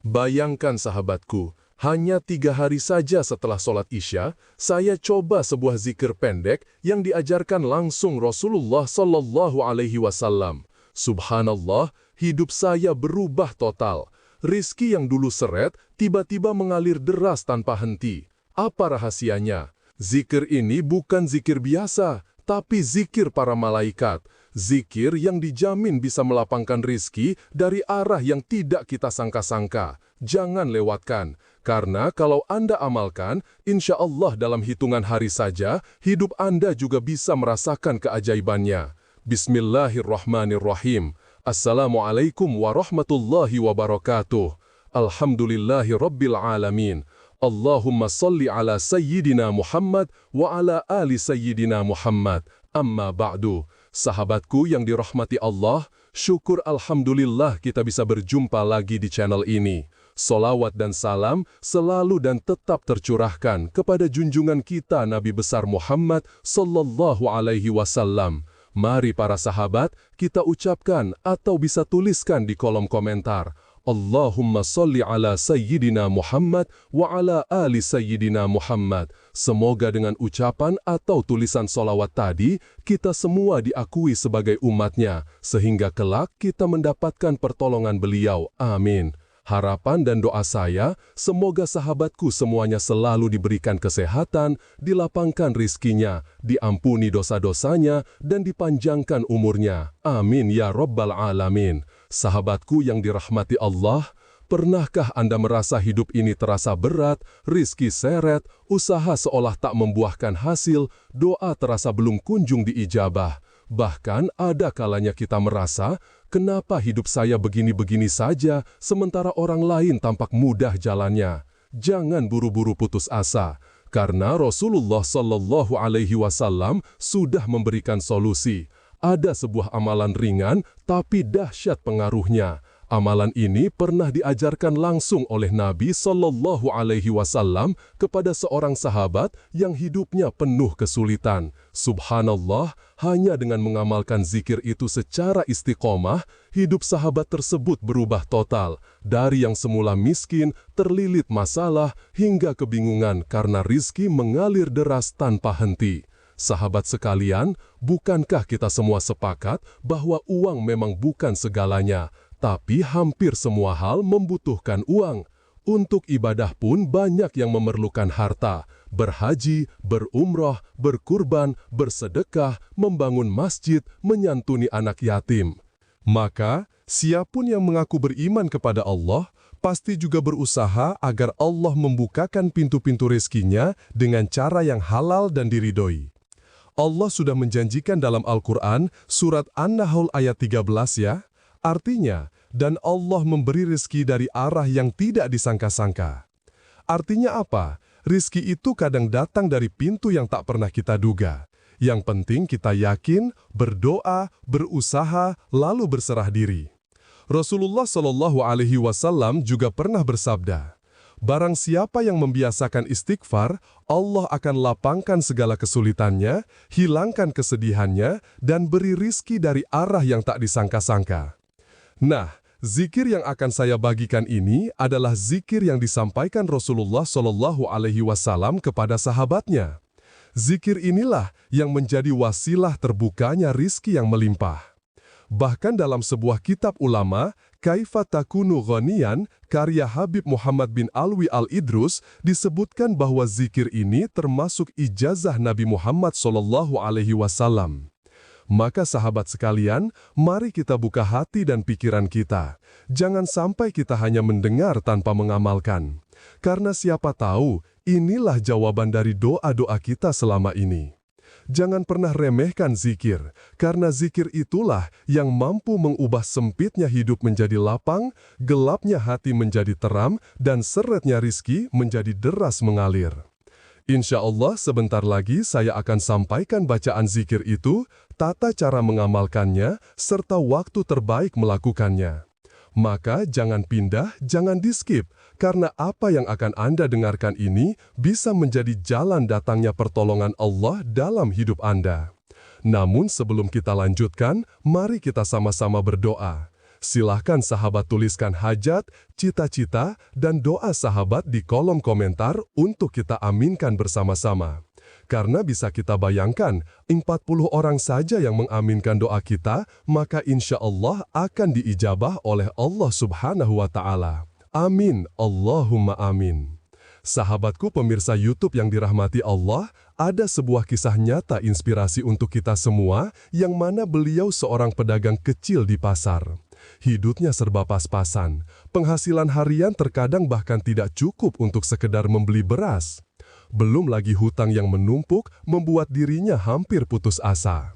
Bayangkan sahabatku, hanya 3 hari saja setelah sholat Isya, saya coba sebuah zikir pendek yang diajarkan langsung Rasulullah Sallallahu Alaihi Wasallam. Subhanallah, hidup saya berubah total. Rizki yang dulu seret, tiba-tiba mengalir deras tanpa henti. Apa rahasianya? Zikir ini bukan zikir biasa, tapi zikir para malaikat. Zikir yang dijamin bisa melapangkan rizki dari arah yang tidak kita sangka-sangka. Jangan lewatkan, karena kalau Anda amalkan, insya Allah dalam hitungan hari saja, hidup Anda juga bisa merasakan keajaibannya. Bismillahirrahmanirrahim. Assalamualaikum warahmatullahi wabarakatuh. Alhamdulillahi rabbil alamin. Allahumma salli ala Sayyidina Muhammad wa ala ali Sayyidina Muhammad. Amma ba'du. Sahabatku yang dirahmati Allah, syukur alhamdulillah kita bisa berjumpa lagi di channel ini. Solawat dan salam selalu dan tetap tercurahkan kepada junjungan kita Nabi besar Muhammad Sallallahu Alaihi Wasallam. Mari para sahabat, kita ucapkan atau bisa tuliskan di kolom komentar. Allahumma salli ala Sayyidina Muhammad wa ala ali Sayyidina Muhammad. Semoga dengan ucapan atau tulisan solawat tadi, kita semua diakui sebagai umatnya, sehingga kelak kita mendapatkan pertolongan beliau. Amin. Harapan dan doa saya, semoga sahabatku semuanya selalu diberikan kesehatan, dilapangkan rizkinya, diampuni dosa-dosanya, dan dipanjangkan umurnya. Amin ya Rabbal Alamin. Sahabatku yang dirahmati Allah, pernahkah Anda merasa hidup ini terasa berat, rizki seret, usaha seolah tak membuahkan hasil, doa terasa belum kunjung diijabah? Bahkan ada kalanya kita merasa, kenapa hidup saya begini-begini saja, sementara orang lain tampak mudah jalannya? Jangan buru-buru putus asa, karena Rasulullah Sallallahu Alaihi Wasallam sudah memberikan solusi. Ada sebuah amalan ringan, tapi dahsyat pengaruhnya. Amalan ini pernah diajarkan langsung oleh Nabi Sallallahu Alaihi Wasallam kepada seorang sahabat yang hidupnya penuh kesulitan. Subhanallah, hanya dengan mengamalkan zikir itu secara istiqomah, hidup sahabat tersebut berubah total. Dari yang semula miskin, terlilit masalah, hingga kebingungan karena rizki mengalir deras tanpa henti. Sahabat sekalian, bukankah kita semua sepakat bahwa uang memang bukan segalanya? Tapi hampir semua hal membutuhkan uang. Untuk ibadah pun banyak yang memerlukan harta. Berhaji, berumrah, berkurban, bersedekah, membangun masjid, menyantuni anak yatim. Maka, siapapun yang mengaku beriman kepada Allah, pasti juga berusaha agar Allah membukakan pintu-pintu rezekinya dengan cara yang halal dan diridhoi. Allah sudah menjanjikan dalam Al-Quran, surat An-Nahl ayat 13 ya. Artinya, dan Allah memberi rezeki dari arah yang tidak disangka-sangka. Artinya apa? Rezeki itu kadang datang dari pintu yang tak pernah kita duga. Yang penting kita yakin, berdoa, berusaha, lalu berserah diri. Rasulullah Shallallahu Alaihi Wasallam juga pernah bersabda, barang siapa yang membiasakan istighfar, Allah akan lapangkan segala kesulitannya, hilangkan kesedihannya, dan beri rizki dari arah yang tak disangka-sangka. Nah, zikir yang akan saya bagikan ini adalah zikir yang disampaikan Rasulullah Shallallahu Alaihi Wasallam kepada sahabatnya. Zikir inilah yang menjadi wasilah terbukanya rizki yang melimpah. Bahkan dalam sebuah kitab ulama, Kaifa Takunu Ghaniyan, karya Habib Muhammad bin Alwi Al-Idrus, disebutkan bahwa zikir ini termasuk ijazah Nabi Muhammad Sallallahu Alaihi Wasallam. Maka sahabat sekalian, mari kita buka hati dan pikiran kita. Jangan sampai kita hanya mendengar tanpa mengamalkan. Karena siapa tahu, inilah jawaban dari doa-doa kita selama ini. Jangan pernah remehkan zikir, karena zikir itulah yang mampu mengubah sempitnya hidup menjadi lapang, gelapnya hati menjadi teram, dan seretnya rizki menjadi deras mengalir. Insya Allah sebentar lagi saya akan sampaikan bacaan zikir itu, tata cara mengamalkannya, serta waktu terbaik melakukannya. Maka jangan pindah, jangan di-skip, karena apa yang akan Anda dengarkan ini bisa menjadi jalan datangnya pertolongan Allah dalam hidup Anda. Namun sebelum kita lanjutkan, mari kita sama-sama berdoa. Silahkan sahabat tuliskan hajat, cita-cita, dan doa sahabat di kolom komentar untuk kita aminkan bersama-sama. Karena bisa kita bayangkan, 40 orang saja yang mengaminkan doa kita, maka insya Allah akan diijabah oleh Allah Subhanahu wa Ta'ala. Amin, Allahumma amin. Sahabatku pemirsa YouTube yang dirahmati Allah, ada sebuah kisah nyata inspirasi untuk kita semua, yang mana beliau seorang pedagang kecil di pasar. Hidupnya serba pas-pasan, penghasilan harian terkadang bahkan tidak cukup untuk sekedar membeli beras. Belum lagi hutang yang menumpuk membuat dirinya hampir putus asa.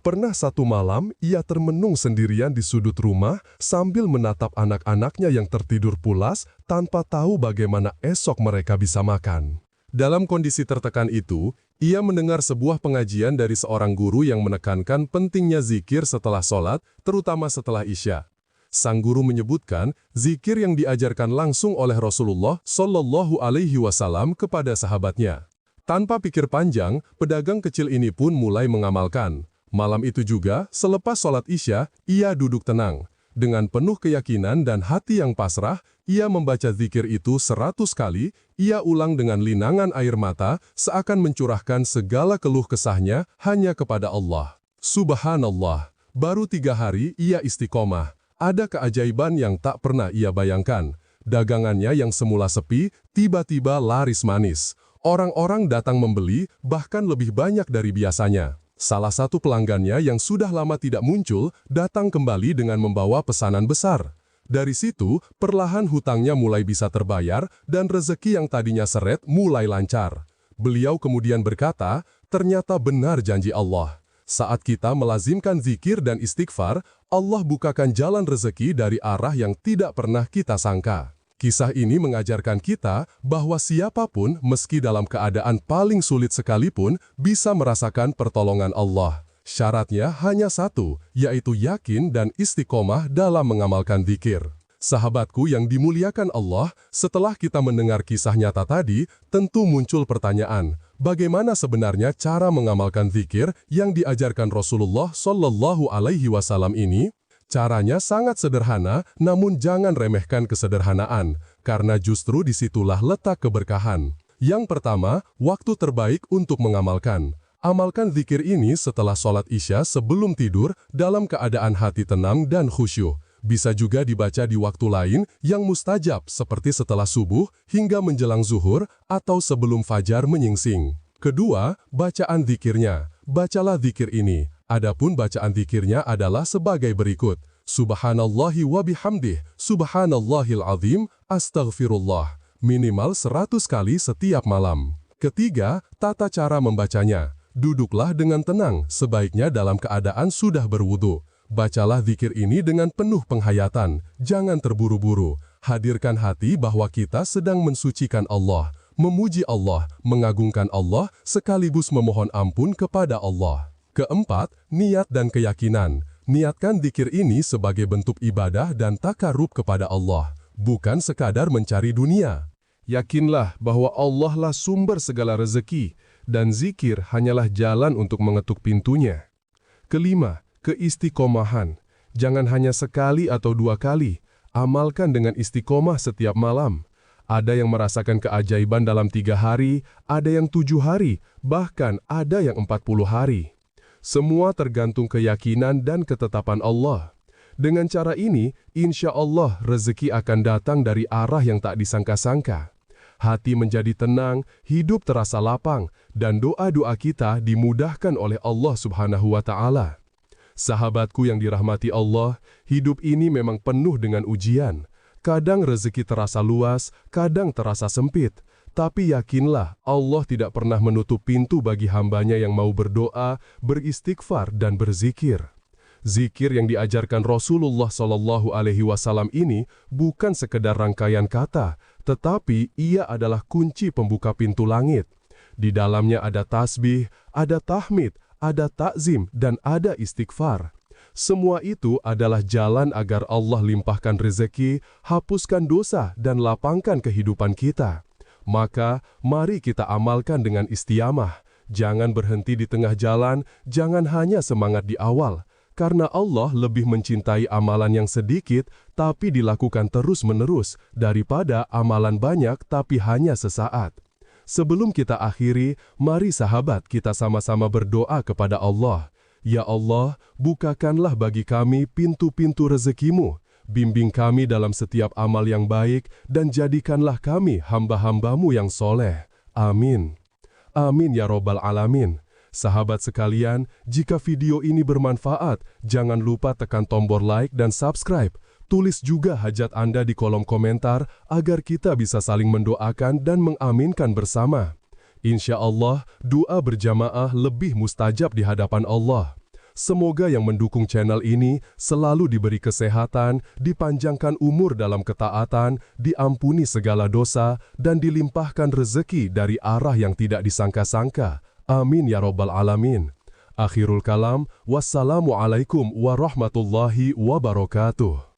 Pernah satu malam, ia termenung sendirian di sudut rumah sambil menatap anak-anaknya yang tertidur pulas tanpa tahu bagaimana esok mereka bisa makan. Dalam kondisi tertekan itu, ia mendengar sebuah pengajian dari seorang guru yang menekankan pentingnya zikir setelah sholat, terutama setelah Isya. Sang guru menyebutkan zikir yang diajarkan langsung oleh Rasulullah Shallallahu Alaihi Wasallam kepada sahabatnya. Tanpa pikir panjang, pedagang kecil ini pun mulai mengamalkan. Malam itu juga, selepas sholat Isya, ia duduk tenang. Dengan penuh keyakinan dan hati yang pasrah, ia membaca zikir itu 100 kali, ia ulang dengan linangan air mata, seakan mencurahkan segala keluh kesahnya hanya kepada Allah. Subhanallah, baru 3 hari ia istiqomah. Ada keajaiban yang tak pernah ia bayangkan. Dagangannya yang semula sepi, tiba-tiba laris manis. Orang-orang datang membeli, bahkan lebih banyak dari biasanya. Salah satu pelanggannya yang sudah lama tidak muncul, datang kembali dengan membawa pesanan besar. Dari situ, perlahan hutangnya mulai bisa terbayar, dan rezeki yang tadinya seret mulai lancar. Beliau kemudian berkata, ternyata benar janji Allah. Saat kita melazimkan zikir dan istighfar, Allah bukakan jalan rezeki dari arah yang tidak pernah kita sangka. Kisah ini mengajarkan kita bahwa siapapun meski dalam keadaan paling sulit sekalipun bisa merasakan pertolongan Allah. Syaratnya hanya satu, yaitu yakin dan istiqomah dalam mengamalkan zikir. Sahabatku yang dimuliakan Allah, setelah kita mendengar kisah nyata tadi, tentu muncul pertanyaan, bagaimana sebenarnya cara mengamalkan zikir yang diajarkan Rasulullah Shallallahu Alaihi Wasallam ini? Caranya sangat sederhana, namun jangan remehkan kesederhanaan, karena justru disitulah letak keberkahan. Yang pertama, waktu terbaik untuk mengamalkan. Amalkan zikir ini setelah sholat Isya sebelum tidur dalam keadaan hati tenang dan khusyuk. Bisa juga dibaca di waktu lain yang mustajab seperti setelah subuh hingga menjelang zuhur atau sebelum fajar menyingsing. Kedua, bacaan zikirnya. Bacalah zikir ini. Adapun bacaan zikirnya adalah sebagai berikut. Subhanallahi wa bihamdih, subhanallahil azim, astaghfirullah. Minimal 100 kali setiap malam. Ketiga, tata cara membacanya. Duduklah dengan tenang, sebaiknya dalam keadaan sudah berwudu. Bacalah zikir ini dengan penuh penghayatan, jangan terburu-buru. Hadirkan hati bahwa kita sedang mensucikan Allah, memuji Allah, mengagungkan Allah, sekaligus memohon ampun kepada Allah. Keempat, niat dan keyakinan. Niatkan zikir ini sebagai bentuk ibadah dan takarub kepada Allah, bukan sekadar mencari dunia. Yakinlah bahwa Allah lah sumber segala rezeki, dan zikir hanyalah jalan untuk mengetuk pintunya. Kelima, keistiqomahan. Jangan hanya sekali atau 2 kali, amalkan dengan istiqomah setiap malam. Ada yang merasakan keajaiban dalam 3 hari, ada yang 7 hari, bahkan ada yang 40 hari. Semua tergantung keyakinan dan ketetapan Allah. Dengan cara ini, insya Allah rezeki akan datang dari arah yang tak disangka-sangka. Hati menjadi tenang, hidup terasa lapang, dan doa-doa kita dimudahkan oleh Allah Subhanahu wa Ta'ala. Sahabatku yang dirahmati Allah, hidup ini memang penuh dengan ujian. Kadang rezeki terasa luas, kadang terasa sempit. Tapi yakinlah, Allah tidak pernah menutup pintu bagi hambanya yang mau berdoa, beristighfar, dan berzikir. Zikir yang diajarkan Rasulullah Shallallahu Alaihi Wasallam ini bukan sekedar rangkaian kata, tetapi ia adalah kunci pembuka pintu langit. Di dalamnya ada tasbih, ada tahmid, ada takzim, dan ada istighfar. Semua itu adalah jalan agar Allah limpahkan rezeki, hapuskan dosa, dan lapangkan kehidupan kita. Maka, mari kita amalkan dengan istiqamah. Jangan berhenti di tengah jalan, jangan hanya semangat di awal. karena Allah lebih mencintai amalan yang sedikit tapi dilakukan terus-menerus daripada amalan banyak tapi hanya sesaat. Sebelum kita akhiri, mari sahabat kita sama-sama berdoa kepada Allah. Ya Allah, bukakanlah bagi kami pintu-pintu rezeki-Mu, bimbing kami dalam setiap amal yang baik, dan jadikanlah kami hamba-hamba-Mu yang soleh. Amin. Amin ya Robbal Alamin. Sahabat sekalian, jika video ini bermanfaat, jangan lupa tekan tombol like dan subscribe. Tulis juga hajat Anda di kolom komentar agar kita bisa saling mendoakan dan mengaminkan bersama. Insya Allah, doa berjamaah lebih mustajab di hadapan Allah. Semoga yang mendukung channel ini selalu diberi kesehatan, dipanjangkan umur dalam ketaatan, diampuni segala dosa, dan dilimpahkan rezeki dari arah yang tidak disangka-sangka. Amin ya Robbal Alamin. Akhirul kalam, wassalamualaikum warahmatullahi wabarakatuh.